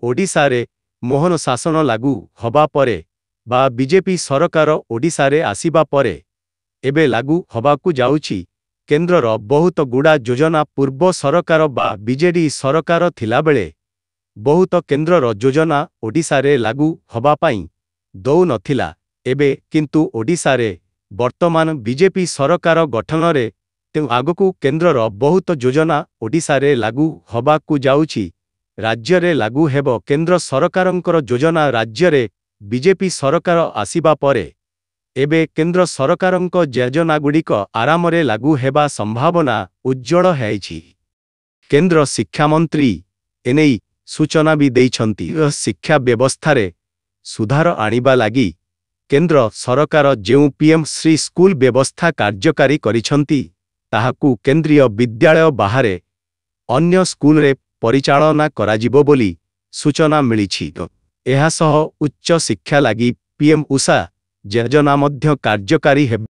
ओडिशारे मोहन शासन लागू हबा परे बा बीजेपी सरकार ओडिशारे आसीबा परे एबे लागू हबाकू जाउछि केंद्रर बहुत गुड़ा योजना पूर्व सरकार बा बीजेडी सरकार थिलाबेले बहुत केंद्रर योजना ओडिशारे लागू हबा पाई दौ नथिला। एबे किंतु ओडिशारे वर्तमान बीजेपी सरकार गठनरे तेउ आगकू केंद्रर बहुत योजना ओडिशारे लागू हबाकू जाउछि। राज्यरे लागू हेबो केंद्र सरकारंकर योजना राज्यरे बीजेपी सरकार आसीबा परे एबे केंद्र सरकारंक योजनागुड़िक आरामरे लागू हेबा संभावना उज्जवल हैछि। केंद्र शिक्षा मंत्री एनेई सूचना भी दैछंती। शिक्षा व्यवस्थारे सुधार आनिबा लागि केंद्र सरकार जेउ पीएम श्री स्कूल व्यवस्था कार्यकारी करिछंती ताहाकू केंद्रीय विद्यालय बाहरे अन्य स्कूल रे परिचालना कराजिबो बोली सूचना मिलिछि। एहा सह उच्च शिक्षा लागि पीएम उषा योजना मध्य कार्यकारी हेब।